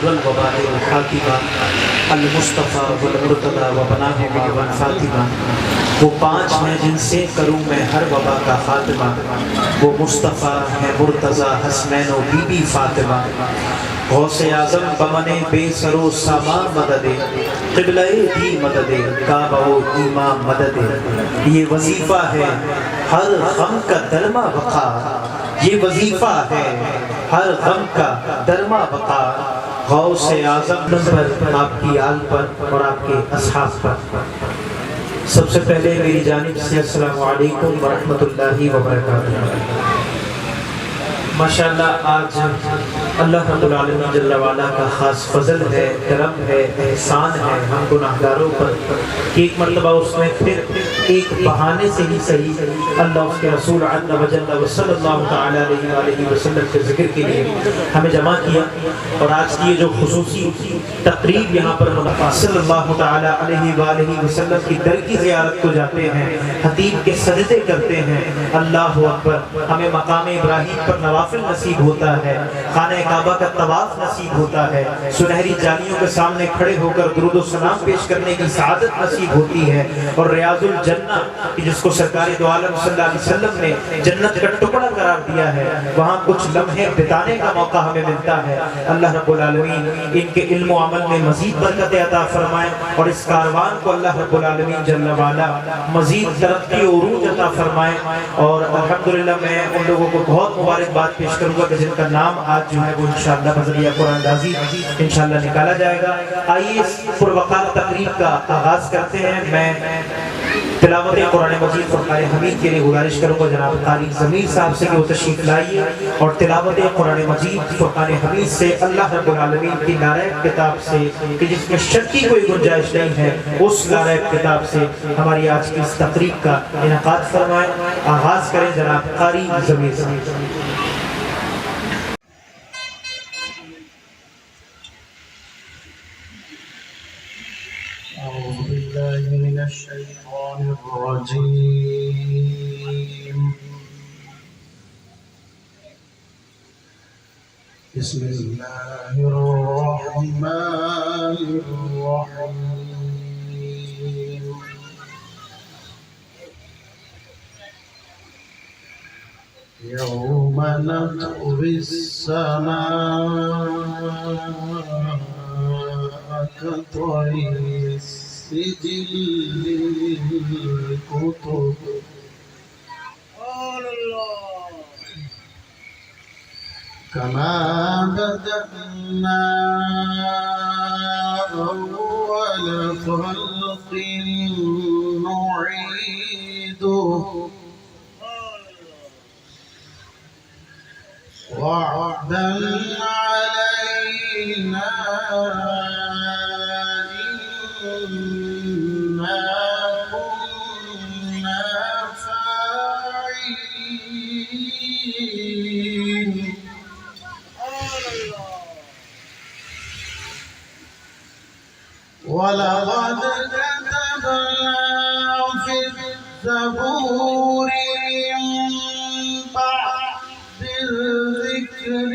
والوباء الحاکمہ المصطفیٰ والمرتضیٰ وبناہما والفاطمہ۔ وہ پانچ ہیں جن سے کروں میں ہر وبا کا خاتمہ، وہ مصطفیٰ ہے مرتضیٰ حسنین و بی بی فاطمہ۔ غوث اعظم بمن بے سر و سامان مدد، قبلہ دی مدد، کعبہ و امام مدد۔ یہ وظیفہ ہے ہر غم کا درما بقا، یہ وظیفہ ہے ہر غم کا درما بقا۔ غوث اعظم پر، آپ کی آل پر اور آپ کے اصحاب پر۔ سب سے پہلے میری جانب سے السلام علیکم ورحمۃ اللہ وبرکاتہ۔ ماشاءاللہ آج اللہ رب العالمین جل وعلا کا خاص فضل ہے، کرم ہے، احسان ہے ہم گناہگاروں پر کہ ایک مرتبہ اس نے پھر ایک بہانے سے ہی صحیح اللہ اس کے رسول عز و جل و صلی اللہ تعالی علیہ وآلہ وسلم کے ذکر کے لیے ہمیں جمع کیا۔ اور آج کی یہ جو خصوصی تقریب یہاں پر صلی اللہ تعالی علیہ وآلہ وسلم کی در کی زیارت کو جاتے ہیں، خطیب کے سجدے کرتے ہیں، اللہ اکبر، ہمیں مقام ابراہیم پر نوافل نصیب ہوتا ہے، خانہ کعبہ کا طواف نصیب ہوتا ہے، سنہری جالیوں کے سامنے کھڑے ہو کر درود و سلام پیش کرنے کی سعادت نصیب ہوتی ہے، اور ریاض الجنہ جس کو سرکار دو عالم صلی اللہ علیہ وسلم نے جنت کا ٹکڑا قرار دیا ہے، وہاں کچھ لمحے بتانے کا موقع ہمیں ملتا ہے۔ اللہ رب العالمین ان کے علم و عمل میں مزید برکت عطا فرمائے، اور اس کاروان کو اللہ رب العالمین جل وعلا مزید ترقی و عروج عطا فرمائے۔ اور الحمدللہ میں ان لوگوں کو بہت مبارکباد پیش کروں گا کہ جن کا نام آج جو ہے وہ انشاءاللہ بذریعہ قرآن اندازی انشاءاللہ نکالا جائے گا۔ آئیے اس پروقار تقریب کا آغاز کرتے ہیں۔ میں تلاوت قرآن مجید فرقان حمید کے لیے گزارش کروں گا جناب قاری ضمیر صاحب سے کہ وہ تشریف لائیے اور تلاوت قرآن مجید فرقان حمید سے اللہ رب العالمین کی نارائب کتاب سے کہ جس میں شک کی کوئی گنجائش نہیں ہے، اس نارائب کتاب سے ہماری آج کی اس تقریب کا انعقاد فرمائیں۔ آغاز کریں جناب قاری ضمیر صاحب۔ أعوذ بالله من الشيطان الرجيم بسم الله الرحمن الرحيم يوم نطوي السماء كطي السجل للكتب كما بدأنا أول خلق نعيده وعدا علينا إنا كنا فاعلين ولقد كتبنا في الزبور من بعد الذكر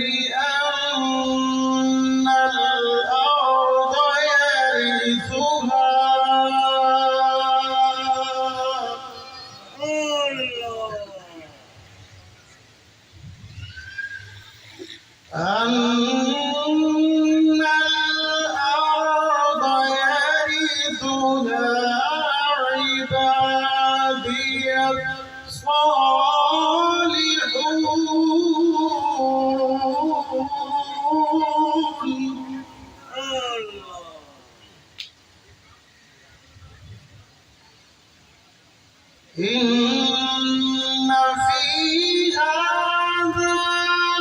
أن الأرض يرثها عبادي الصالحون إن في هذا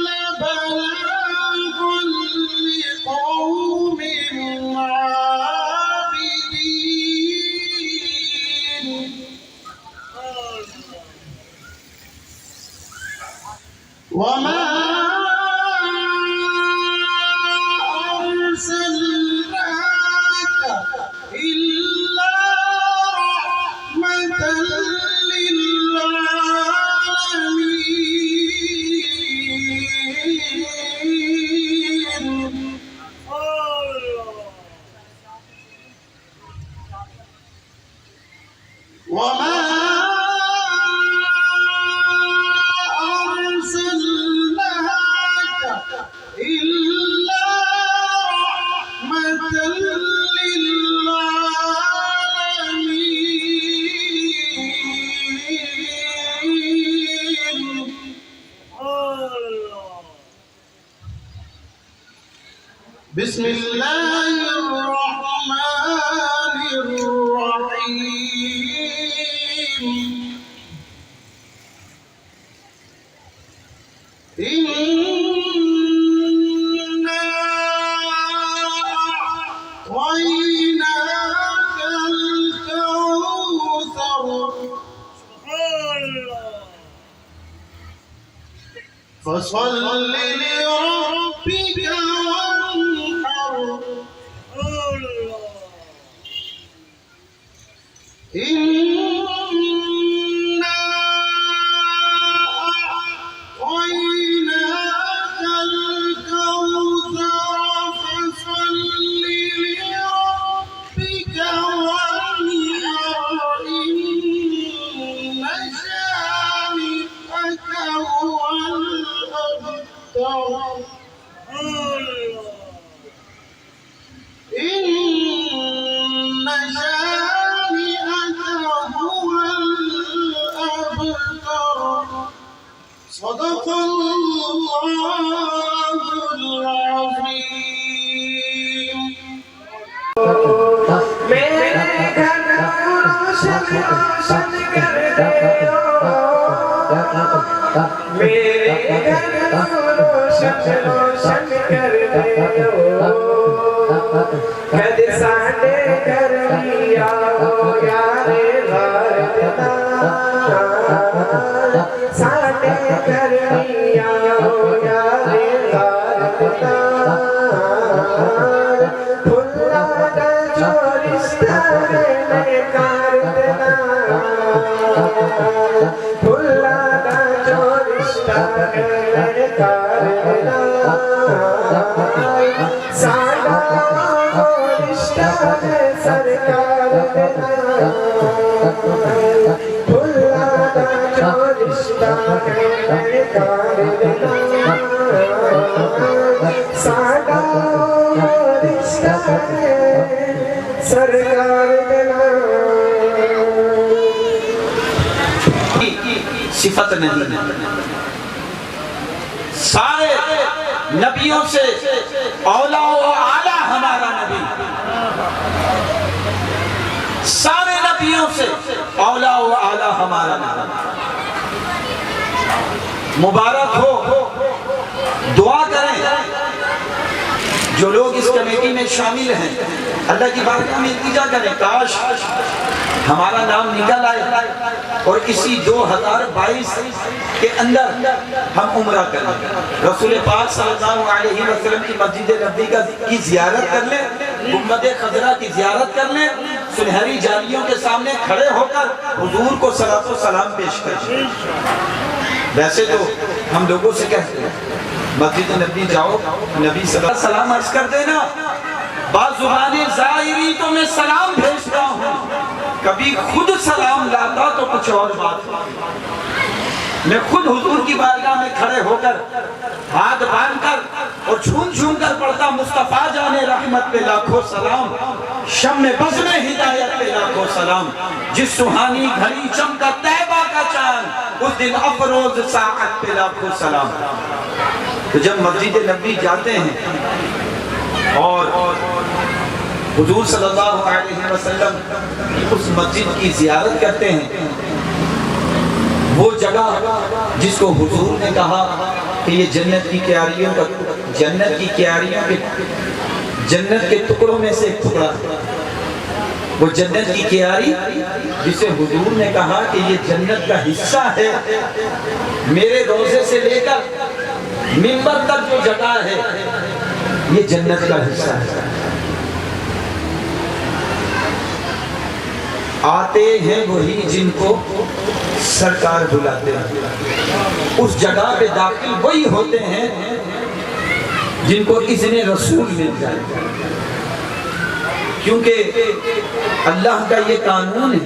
لبلاغ لقوم عابدين وما أرسلناك إلا رحمة للعالمين. بسم الله الرحمن الرحيم. إنا أعطيناك الكوثر فصل لربك وانحر. إنا أعطيناك الكوثر فصل لربك وانحر. إن شانئك هو الأبتر. إن شانئك هو الأبتر. صدق الله العظيم. میرے گھر روشن روشن کر دے میرے گھر روشن روشن کر دے کد ساڈے گھر بھی آؤ یار غارتنا ساڈے گھر بھی آؤ یار غارتنا پھلا دا جو رشتہ میں کر دینا پھلا دا جو رشتہ میں کر دینا ساڈا رشتہ میں سرکار دینا پھلا دا جو رشتہ میں کر دینا ساڈا رشتہ میں سرکار دینا. صفت نہیں، سارے نبیوں سے اولا و اعلیٰ ہمارا نبی، سارے نبیوں سے اولا و اعلیٰ ہمارا نبی. مبارک ہو، دعا کریں جو لوگ اس کمیٹی میں شامل ہیں، اللہ کی بارگاہ میں التجا کریں کاش ہمارا نام نکل آئے اور اسی 2022 کے اندر ہم عمرہ کریں، رسول پاک صلی اللہ علیہ وسلم کی مسجد نبوی کی زیارت کر لیں، گنبد خضرا کی زیارت کر لیں، سنہری جالیوں کے سامنے کھڑے ہو کر حضور کو صلاۃ و سلام پیش کریں. ویسے تو ہم لوگوں سے کہتے ہیں مسجد نبوی جاؤ، نبی صلی اللہ علیہ وسلم عرض کر دینا، بعض زبانیں ظاہری تو میں سلام بھیجتا ہوں، کبھی خود سلام لاتا تو کچھ اور بات. میں خود حضور کی بارگاہ میں کھڑے ہو کر ہاتھ باندھ کر اور چھون چھون کر پڑھتا مصطفیٰ جانے رحمت پہ لاکھوں سلام، شم بزم ہدایت پہ لاکھوں سلام، جس سہانی گھڑی چمکا طیبہ کا چاند اس دن افروز ساعت پہ لاکھوں سلام. تو جب مسجد نبوی جاتے ہیں اور حضور صلی اللہ علیہ وسلم اس مسجد کی زیارت کرتے ہیں، وہ جگہ جس کو حضور نے کہا کہ یہ جنت کی کیاریوں کا جنت کے ٹکڑوں میں سے ایک ٹکڑا، وہ جنت کی کیاری جسے حضور نے کہا کہ یہ جنت کا حصہ ہے، میرے روضے سے لے کر منبر تک جو جگہ ہے یہ جنت کا حصہ ہے. آتے ہیں وہی جن کو سرکار بلاتے ہیں، اس جگہ پہ داخل وہی ہوتے ہیں جن کو اذن رسول مل جائے، کیونکہ اللہ کا یہ قانون ہے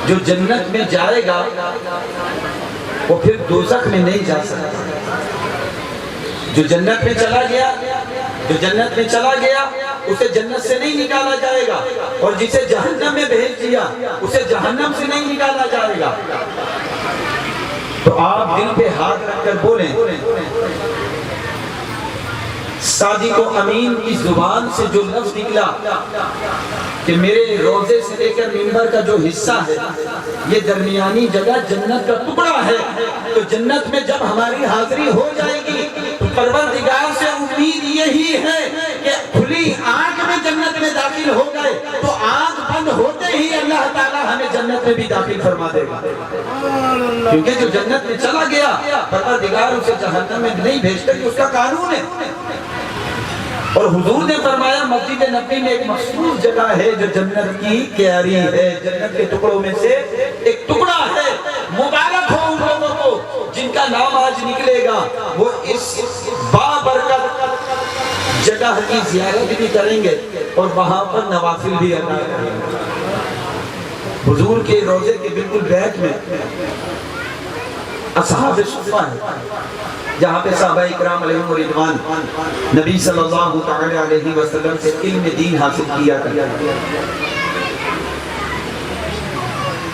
جو جنت میں جائے گا وہ پھر دوزخ میں نہیں جا سکتا. جو جنت میں چلا گیا اسے جنت سے نہیں نکالا جائے گا, اور جسے جہنم میں بھیج دیا اسے جہنم سے نہیں نکالا جائے گا. تو آپ دل پہ ہاتھ رکھ کر بولیں, صادق و امین کی زبان سے جو لفظ نکلا کہ میرے روزے سے لے کر منبر کا جو حصہ ہے یہ درمیانی جگہ جنت کا ٹکڑا ہے, تو جنت میں جب ہماری حاضری ہو جائے گی تو پروردگار سے امید یہی ہے کہ کھلی آنکھ میں جنت میں داخل ہو گئے تو آنکھ بند ہوتے ہی اللہ تعالی ہمیں جنت میں بھی داخل فرما دے گا. کیونکہ جو جنت میں چلا گیا پروردگار اسے جہنم میں نہیں بھیجتا, کہ اس کا قانون ہے. اور حضور نے فرمایا مسجد نبوی میں ایک مخصوص جگہ ہے جو جنت کی کیاری ہے, جنت کے ٹکڑوں میں سے ایک ٹکڑا ہے. مبارک ہو ان لوگوں کو جن کا نام آج نکلے گا, وہ اس بابرکت جگہ کی زیارت بھی کریں گے اور وہاں پر نوافل بھی ادا کریں گے. حضور کے روزے کے بالکل بیک میں اصحاب صفہ ہے, جہاں پہ صحابہ اکرام علیہم رضوان نبی صلی اللہ تعالی علیہ وسلم سے علم دین حاصل کیا کرتے.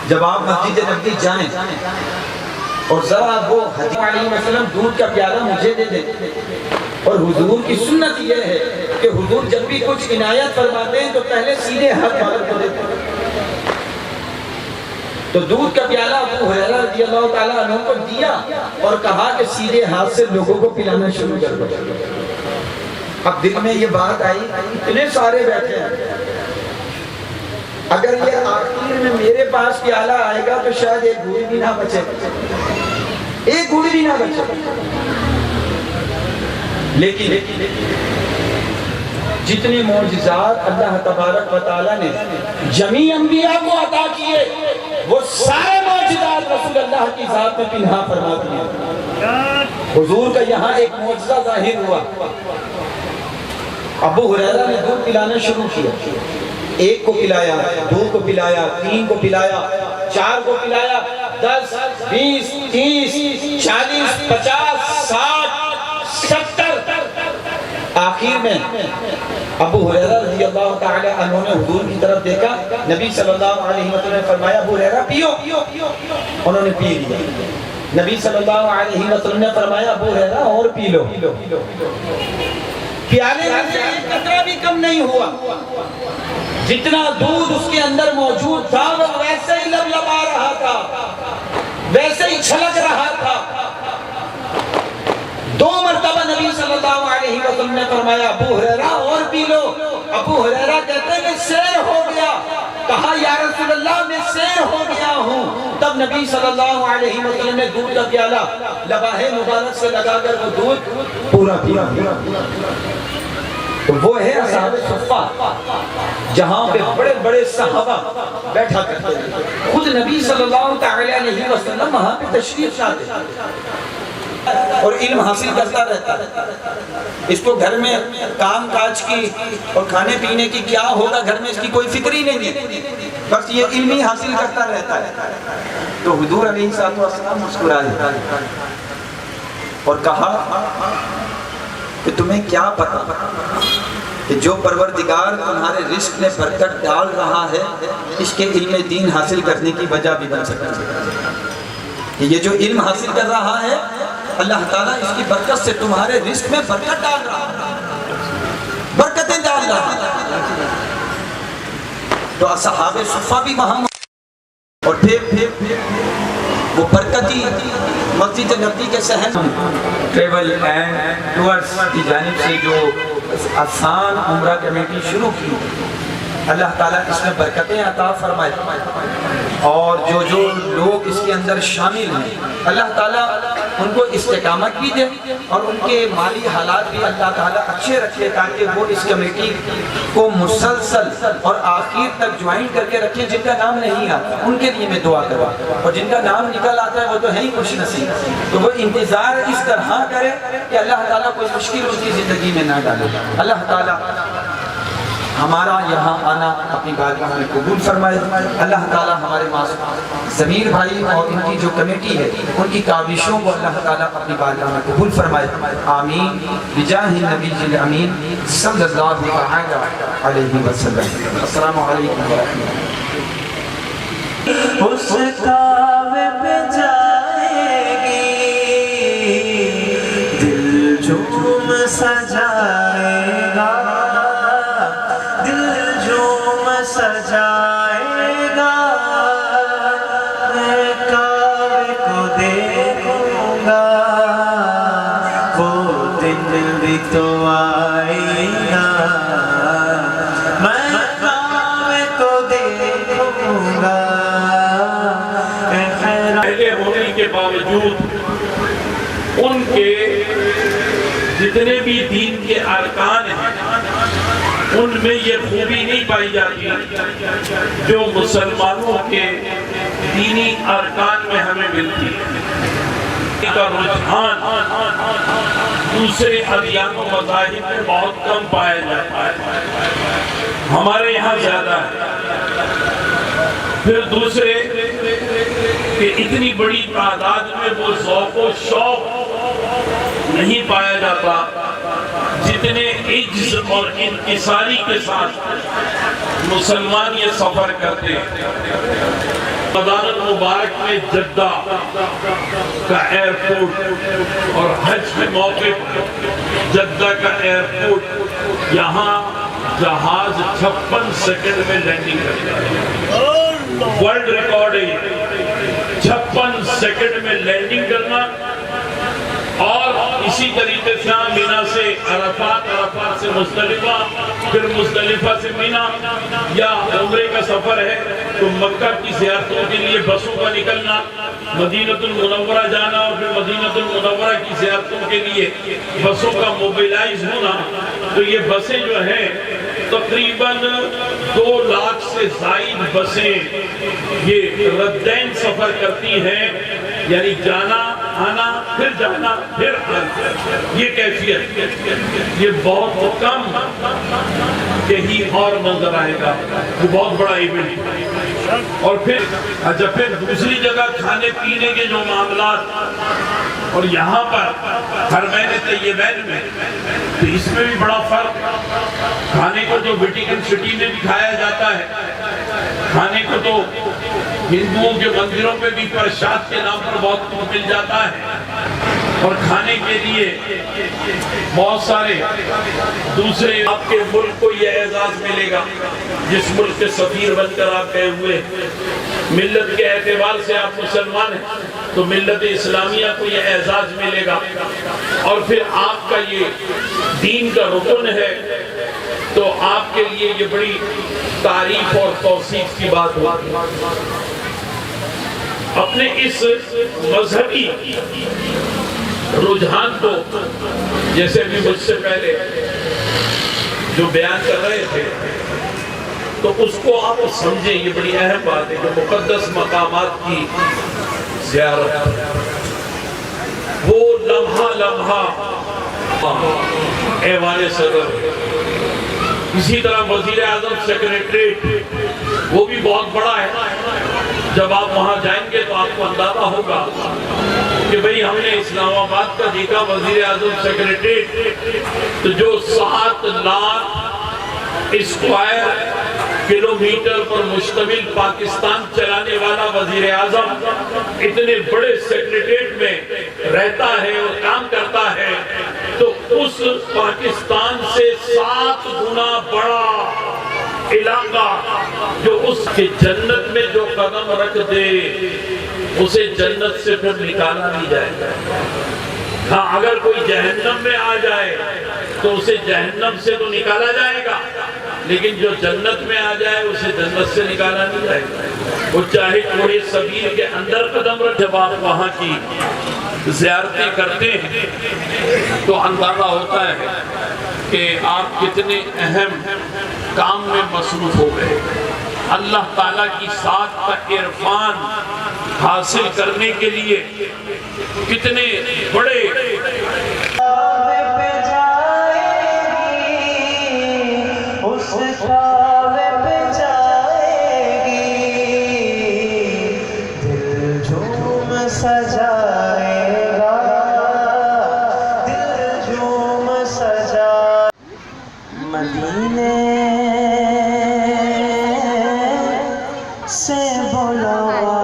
جب آپ مسجد نبوی جائیں اور ذرا وہ حضرت علیہ وسلم دودھ کا پیالہ مجھے دے دیں, اور حضور کی سنت یہ ہے کہ حضور جب بھی کچھ عنایت فرماتے ہیں تو پہلے سیدھے ہاتھ مالک کو دیتے ہیں. تو دودھ کا پیالہ ابو ہریرہ رضی اللہ تعالیٰ عنہ کو دیا اور کہا کہ سیدھے ہاتھ سے لوگوں کو پلانا شروع کر دو. اب دل میں یہ بات آئی, اتنے سارے بیٹھے ہیں, اگر یہ آخر میں میرے پاس پیالہ آئے گا تو شاید ایک گھوڑی بھی نہ بچے, ایک گھوڑی بھی نہ بچے. لیکن جتنے معجزات اللہ تبارک و تعالیٰ نے جمیع انبیاء کو عطا کیے وہ سارے معجزات رسول اللہ کی ذات میں پنہا فرما دیے. حضور کا یہاں ایک معجزہ ظاہر ہوا. ابو ہریرہ نے دودھ پلانا شروع کیا, ایک کو پلایا, دو کو پلایا, تین کو پلایا, چار کو پلایا, 10, 20, 30, 40, 50, 60, 70. آخر میں ابو ہریرہ رضی اللہ تعالی عنہ نے حضور کی طرف دیکھا, نبی صلی اللہ علیہ وسلم نے فرمایا ابو ہریرہ پیو. انہوں نے پی لیا. نبی صلی اللہ علیہ وسلم نے فرمایا ابو ہریرہ اور پی لو. پیالے میں سے ایک قطرہ بھی کم نہیں ہوا. جتنا دودھ اس کے اندر موجود تھا وہ ویسے ہی لبلبا رہا تھا, ویسے ہی چھلک رہا تھا. 2 مرتبہ نبی صلی اللہ علیہ وسلم نے فرمایا ابو ہریرہ اور پی لو. ابو ہریرہ کہتے ہیں میں سیر ہو گیا. کہا یا رسول اللہ میں سیر ہو گیا ہوں. تب نبی صلی اللہ علیہ وسلم نے دودھ کا پیالہ لباہ مبارک سے لگا کر وہ دودھ پورا پیا. وہ ہے اصحاب صفہ, جہاں پہ بڑے بڑے صحابہ بیٹھا کرتے ہیں. خود نبی صلی اللہ تعالی علیہ وسلم وہاں پہ تشریف لاتے اور علم حاصل کرتا رہتا ہے. اس کو گھر میں کام کاج کی اور کھانے پینے کی کیا ہوگا گھر میں اس کی کوئی فکر ہی نہیں ہے, بس یہ علم ہی حاصل کرتا رہتا ہے. تو حضور علیہ السلام مسکرائے اور کہا کہ تمہیں کیا پتا کہ جو پروردگار تمہارے رزق میں برکت ڈال رہا ہے اس کے علم دین حاصل کرنے کی وجہ بھی بن سکتا ہے. یہ جو علم حاصل کر رہا ہے اللہ تعالیٰ اس کی برکت سے تمہارے رزق میں برکت ڈال رہا ہے, برکتیں ڈال رہا ہے. تو اصحاب صفہ بھی وہاں, اور پھر وہ برکتی مسجد نبوی کے صحن ٹریول اینڈ ٹورز کی جانب سے جو آسان عمرہ کمیٹی شروع کی, اللہ تعالیٰ اس میں برکتیں عطا فرمائے, اور جو جو لوگ اس کے اندر شامل ہیں اللہ تعالیٰ ان کو استقامت بھی دے اور ان کے مالی حالات بھی اللہ تعالیٰ اچھے رکھے تاکہ وہ اس کمیٹی کو مسلسل اور آخر تک جوائن کر کے رکھیں. جن کا نام نہیں آتا ان کے لیے میں دعا کروں, اور جن کا نام نکل آتا ہے وہ تو ہے ہی خوش نصیب, تو وہ انتظار اس طرح کرے کہ اللہ تعالیٰ کوئی مشکل ان کی زندگی میں نہ ڈالے. اللہ تعالیٰ ہمارا یہاں آنا اپنی بارگاہ میں قبول فرمائے۔ اللہ تعالیٰ ہمارے ضمیر بھائی اور ان کی جو کمیٹی ہے ان کی کاوشوں کو اللہ تعالیٰ اپنی بارگاہ میں قبول فرمائے، آمین بجاہ النبی الامین صلی اللہ علیہ وسلم۔ السلام علیکم ورحمۃ اللہ۔ اس کعبے پہ جائے گی دل جھوم سجائے گا، دل جھوم سجائے گا، میں کعبے کو دیکھوں گا، وہ دن بھی تو آئے گا، میں کعبے کو دیکھوں گا۔ پہلے ہونے کے باوجود ان کے جتنے بھی دین کے ارکان ہیں ان میں یہ خوبی نہیں پائی جاتی جو مسلمانوں کے دینی ارکان میں ہمیں ملتی ہے۔ کا رجحان دوسرے ادیان و مذاہب میں بہت کم پایا جاتا ہے، ہمارے یہاں زیادہ ہے۔ پھر دوسرے کہ اتنی بڑی تعداد میں وہ ذوق و شوق نہیں پایا جاتا جتنے عجز اور انکساری کے ساتھ مسلمان یہ سفر کرتے ہیں۔ رمضان المبارک میں جدہ کا ایئرپورٹ اور حج کے موقع پر جدہ کا ایئرپورٹ یہاں جہاز 56 سیکنڈ میں لینڈنگ کرتا ہے۔ ورلڈ ریکارڈ ہے 56 سیکنڈ میں لینڈنگ کرنا، اور اسی طریقے سے مینا سے عرفات، عرفات سے مزدلفہ، پھر مزدلفہ سے مینا، یا عمرے کا سفر ہے تو مکہ کی زیارتوں کے لیے بسوں کا نکلنا، مدینہ المنورہ جانا اور پھر مدینہ المنورہ کی زیارتوں کے لیے بسوں کا موبیلائز ہونا۔ تو یہ بسیں جو ہیں تقریباً 2 لاکھ سے زائد بسیں یہ ردین سفر کرتی ہیں، یعنی جانا آنا پھر جانا پھر آنا، یہ کیفیت یہ بہت کم کہیں اور نظر آئے گا، یہ بہت بڑا ایونٹ۔ اور پھر دوسری جگہ کھانے پینے کے جو معاملات، اور یہاں پر حرمین طیبین میں تو اس میں بھی بڑا فرق۔ کھانے کو جو ویٹیکن سٹی میں بھی کھایا جاتا ہے، کھانے کو تو ہندوؤں کے مندروں پہ بھی پرشاد کے نام پر بہت کچھ مل جاتا ہے، اور کھانے کے لیے بہت سارے دوسرے آپ کے ملک کو یہ اعزاز ملے گا جس ملک کے سفیر بن کر آپ گئے ہوئے۔ ملت کے اعتبار سے آپ مسلمان ہیں تو ملت اسلامیہ کو یہ اعزاز ملے گا، اور پھر آپ کا یہ دین کا رکن ہے تو آپ کے لیے یہ بڑی تعریف اور توصیف کی بات ہوگی۔ اپنے اس مذہبی رجحان کو، جیسے بھی مجھ سے پہلے جو بیان کر رہے تھے، تو اس کو آپ سمجھیں، یہ بڑی اہم بات ہے کہ مقدس مقامات کی زیارت، وہ لمحہ لمحہ ایوان صدر، اسی طرح وزیر اعظم سیکریٹریٹ، وہ بھی بہت بڑا ہے۔ جب آپ وہاں جائیں گے تو آپ کو اندازہ ہوگا کہ بھئی ہم نے اسلام آباد کا دیکھا وزیر اعظم سیکریٹریٹ، تو جو 7 لاکھ اسکوائر کلومیٹر پر مشتمل پاکستان چلانے والا وزیر اعظم اتنے بڑے سیکریٹریٹ میں رہتا ہے اور کام کرتا ہے، تو اس پاکستان سے 7 گنا بڑا علاقہ جو اس کے جنت میں جو قدم رکھ دے اسے جنت سے پھر نکالا نہیں جائے گا۔ ہاں، اگر کوئی جہنم میں آ جائے تو اسے جہنم سے تو نکالا جائے گا، لیکن جو جنت میں آ جائے اسے جنت سے نکالا نہیں جائے گا۔ وہ چاہے کوئی سبیل کے اندر قدم رکھ، جب آپ وہاں کی زیارتیں کرتے ہیں تو اندازہ ہوتا ہے کہ آپ کتنے اہم کام میں مصروف ہو گئے۔ اللہ تعالیٰ کی ذات کا عرفان حاصل کرنے کے لیے کتنے بڑے اس کعبے پہ جائے گی دل جھوم سجائے گا دل جھوم سجا مدینے سے بلاوا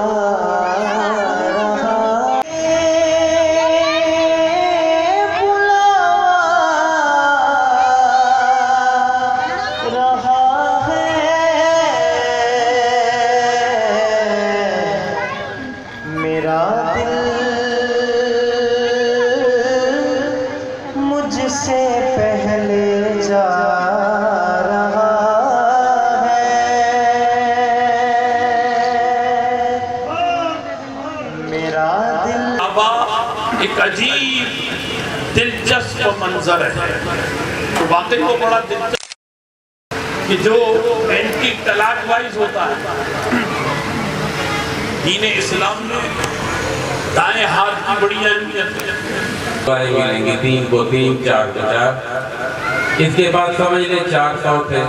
میرا دل مجھ سے پہلے جا رہا ہے میرا دل ابا ایک عجیب دلچسپ منظر ہے تو واقعی وہ بڑا دلچسپ کہ جو اینٹی کلاک وائز ہوتا ہے دین اسلام میں دائیں ہاتھ کی بڑی اہمیت ہے ملیں گے 3 کو 3 4 کو 4 اس کے بعد سمجھ لیں 400 تھے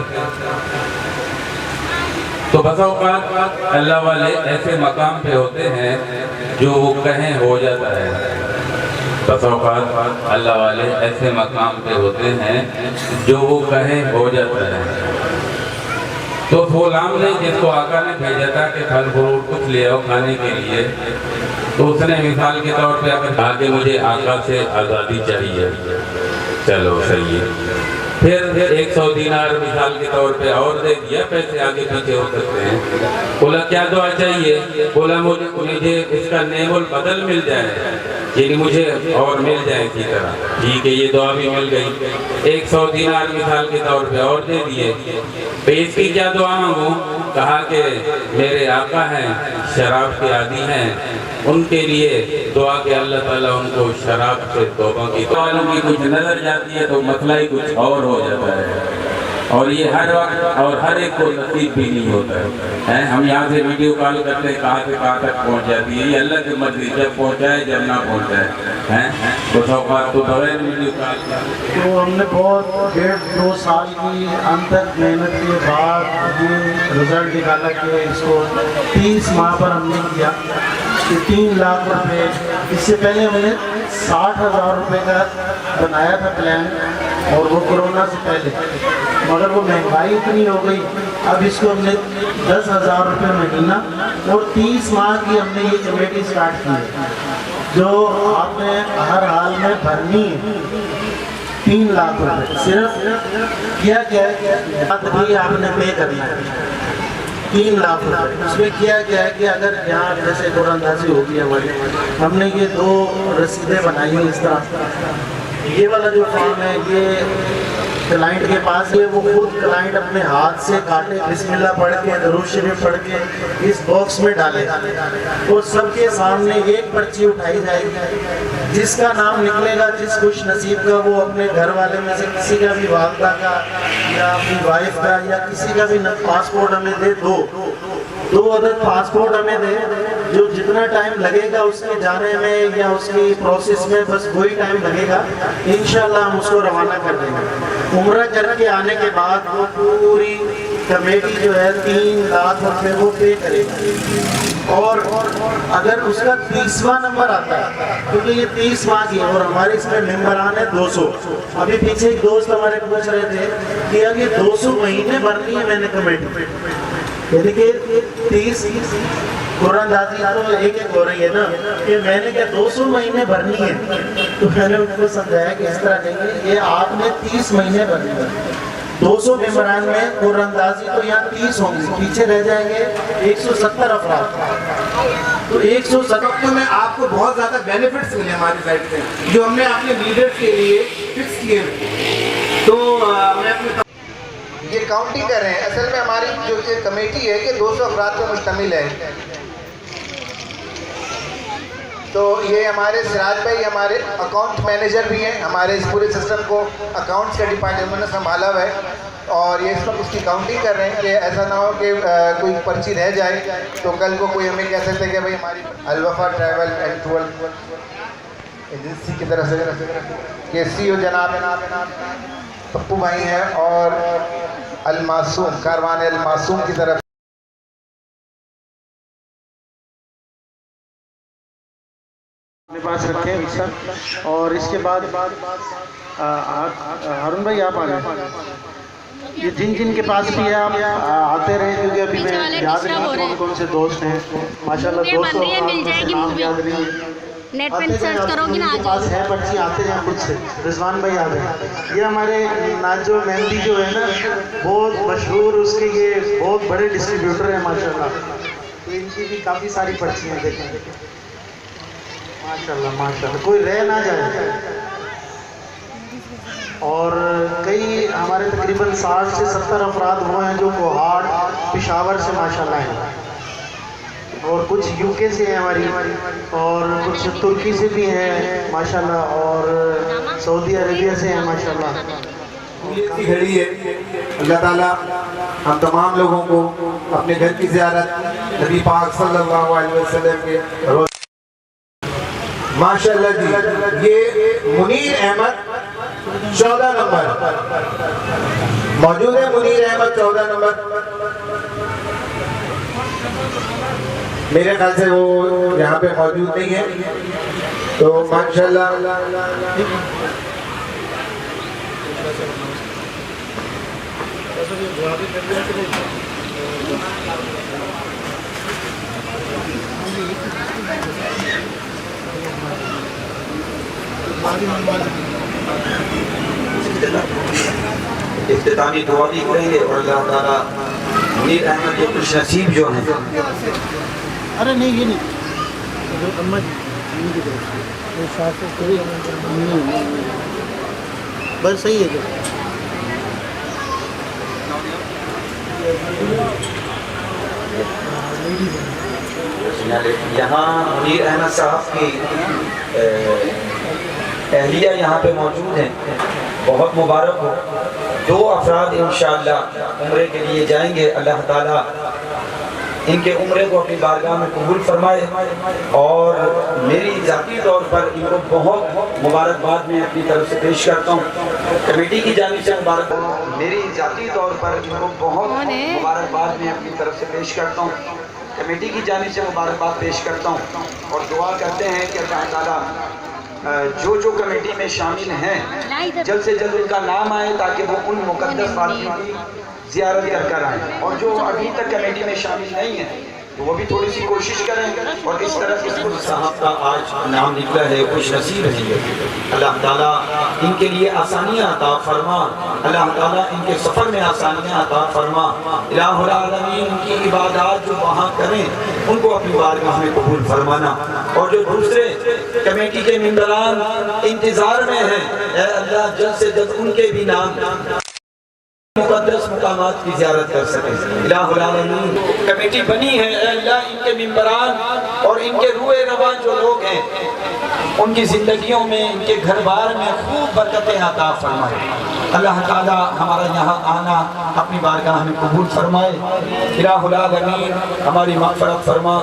تو بس اوقات اللہ والے ایسے مقام پہ ہوتے ہیں جو وہ کہیں ہو جاتا ہے بس اوقات اللہ والے ایسے مقام پہ ہوتے ہیں جو وہ کہیں ہو جاتا ہے تو اس غلام نے جس کو آقا نے بھیجا تھا کہ پھل فروٹ کچھ لے آؤ کھانے کے لیے تو اس نے مثال کے طور پہ اگر کہا کہ مجھے آقا سے آزادی چاہیے چلو صحیح ہے پھر 100 دینار مثال کے طور پہ اور دے دیا پیسے آگے پیچھے ہو سکتے ہیں بولا کیا دعا چاہیے بولا مجھے اس کا نعم البدل مل جائے یعنی مجھے اور مل جائے اسی طرح ٹھیک ہے یہ دعا بھی مل گئی 100 دینار مثال کے طور پہ اور دے دیے اس کی کیا دعا مانگوں کہا کہ میرے آقا ہیں شراب کے عادی ہیں ان کے لیے دعا کہ اللہ تعالیٰ ان کو شراب سے توبہ کی والوں کی کچھ نظر جاتی ہے تو مسئلہ ہی کچھ اور ہو جاتا ہے اور یہ ہر وقت اور ہر ایک کو نصیب بھی نہیں ہوتا ہے ہم یہاں سے ویڈیو کال کرتے ہیں کہاں سے کہاں تک پہنچ جاتی ہے یہ اللہ کی مرضی جب پہنچائے جب نہ پہنچائے کچھ اوقات تو بغیر ویڈیو کال تو ہم نے بہت 1.5-2 سال کی انتھک محنت کے بعد یہ رزلٹ نکالا کہ اس کو 30 ماہ پر ہم نے کیا کہ 3 لاکھ روپے اس سے پہلے ہم نے 60,000 روپے کا بنایا تھا پلان اور وہ کرونا سے پہلے مگر وہ مہنگائی اتنی ہو گئی اب اس کو ہم نے 10,000 روپے مہینہ اور 30 ماہ کی ہم نے یہ کمیٹی سٹارٹ کی ہے جو آپ نے ہر حال میں بھرنی ہے 3 لاکھ روپے صرف کیا کیا بھی آپ نے پے کرنا ہے 3 لاکھ روپے اس میں کیا گیا ہے کہ اگر یہاں جیسے قرآن اندازی ہوگی ہماری ہم نے یہ 2 رسیدیں بنائی ہیں اس طرح یہ والا جو فارم ہے یہ کلائنٹ کے پاس ہے وہ خود کلائنٹ اپنے ہاتھ سے کاٹے بسم اللہ پڑھ کے درود شریف پڑھ کے اس باکس میں ڈالے اور سب کے سامنے ایک پرچی اٹھائی جائے گی جس کا نام نکلے گا جس خوش نصیب کا وہ اپنے گھر والے میں سے کسی کا بھی والدہ کا یا اپنی وائف کا یا کسی کا بھی پاسپورٹ ہمیں دے 2 عدد پاسپورٹ ہمیں دے جو جتنا ٹائم لگے گا اس کے جانے میں یا اس کی پروسیس میں بس وہی ٹائم لگے گا انشاءاللہ ہم اس کو روانہ کر دیں گے عمرہ کر کے آنے کے بعد وہ پوری کمیٹی جو ہے 3 لاکھ روپے وہ پے کرے گا اور اگر اس کا 30واں نمبر آتا ہے کیونکہ یہ 30 ماہ کی ہے اور ہمارے اس میں ممبران ہے 200 ابھی پیچھے ایک دوست ہمارے پوچھ رہے تھے کہ اب یہ 200 مہینے بھرنی ہے میں نے کمیٹی یعنی کہ 30 قرآن دازی تو ایک ہو رہی ہے نا کہ میں نے کیا 200 مہینے بھرنی ہے تو میں نے ان کو سمجھایا کہ اس طرح نہیں ہے یہ آپ نے 30 مہینے بھرنی ہے 200 ممبران میں قرآن دازی تو یہاں 30 ہوں گے پیچھے رہ جائیں گے 170 افراد تو 170 میں آپ کو بہت زیادہ بینیفٹس ملے ہماری سائٹ سے جو ہم نے اپنے لیڈرز کے لیے فکس کیے تو میں اپنے یہ کاؤنٹنگ کر رہے ہیں اصل میں ہماری جو یہ کمیٹی ہے کہ 200 افراد پر مشتمل ہے تو یہ ہمارے سراج بھائی ہمارے اکاؤنٹ مینیجر بھی ہیں ہمارے اس پورے سسٹم کو اکاؤنٹس کا ڈپارٹمنٹ نے سنبھالا ہوا ہے اور یہ اس وقت اس کی کاؤنٹنگ کر رہے ہیں کہ ایسا نہ ہو کہ کوئی پرچی رہ جائے تو کل کو کوئی ہمیں کہہ سکتے ہیں کہ بھائی ہماری الوفا ٹریول اینڈ ٹور ایجنسی کی طرف سے کہ سی او جناب پپو بھائی ہیں اور المعصوم کاروان المعصوم کی طرف اپنے پاس رکھیں سر. اور اس کے بعد ہارون بھائی آپ آ جائیں. یہ جن کے پاس بھی ہے آپ آتے رہیں کیونکہ ابھی میں یاد نہیں کون سے دوست ہیں ماشاءاللہ. دوستوں مل جائے گی مووی نیٹ پہ سرچ کرو گی نا آ پاس ہے پرچی آتے ہیں خود سے. رضوان بھائی آ گئے. یہ ہمارے ناجو مہندی جو ہے نا بہت مشہور اس کے یہ بہت بڑے ڈسٹریبیوٹر ہیں ماشاءاللہ. ان کی بھی کافی ساری پرچیاں دیکھیں ماشاءاللہ ماشاءاللہ کوئی رہ نہ جائے. اور کئی ہمارے تقریباً 60 سے 70 افراد وہ ہیں جو کوہاٹ پشاور سے ماشاءاللہ ہیں اور کچھ یو کے سے ہیں ہماری اور کچھ ترکی سے بھی ہیں ماشاءاللہ اور سعودی عربیہ سے ہیں ماشاءاللہ. کی گھڑی ہے. اللہ تعالیٰ ہم تمام لوگوں کو اپنے گھر کی زیارت نبی پاک صلی اللہ علیہ وسلم کے روز ماشاءاللہ جی. یہ منیر احمد 14 نمبر موجود ہے. منیر احمد 14 نمبر میرے خیال سے وہ یہاں پہ موجود نہیں ہے تو ماشاءاللہ اختتامی دعا بھی کریں گے اور اللہ تعالیٰ منیر احمد کے خوش نصیب جو ہیں. ارے نہیں یہ نہیں اماں جی بس صحیح ہے. یہاں منیر احمد صاحب کی اہلیہ یہاں پہ موجود ہیں. بہت مبارک ہو. 2 افراد انشاءاللہ عمرے کے لیے جائیں گے. اللہ تعالیٰ ان کے عمرے کو اپنی بارگاہ میں قبول فرمائے اور میری ذاتی طور پر ان کو بہت مبارکباد میں اپنی طرف سے پیش کرتا ہوں. کمیٹی کی جانب سے میری ذاتی طور پر ان کو بہت مبارکباد میں اپنی طرف سے پیش کرتا ہوں. کمیٹی کی جانب سے مبارکباد پیش کرتا ہوں اور دعا کرتے ہیں کہ اللہ تعالیٰ جو کمیٹی میں شامل ہیں جلد سے جلد ان کا نام آئے تاکہ وہ ان مقدس باتوں کی زیارت کر آئیں. اور جو ابھی تک کمیٹی میں شامل نہیں ہیں تو وہ بھی تھوڑی سی کوشش کریں اور اس طرح اس کو صاحب کا آج نام نکلا ہے خوش نصیب ہے. اللہ تعالیٰ ان کے لیے آسانیاں عطا فرما. اللہ تعالیٰ ان کے سفر میں آسانیاں عطا فرما. الہ العالمین ان کی عبادات جو وہاں کریں ان کو اپنی بارگاہ میں قبول فرمانا. اور جو دوسرے کمیٹی کے ممبران انتظار میں ہیں اے اللہ جلد سے جلد ان کے بھی نام مقدس مقامات کی زیارت کر سکیں. الہ العالمین کمیٹی بنی ہے اے اللہ ان کے ممبران اور ان کے روح رواں جو لوگ ہیں ان کی زندگیوں میں ان کے گھر بار میں خوب برکتیں عطا فرمائے. اللہ تعالیٰ ہمارا یہاں آنا اپنی بارگاہ میں قبول فرمائے. الہ العالمین ہماری مغفرت فرما.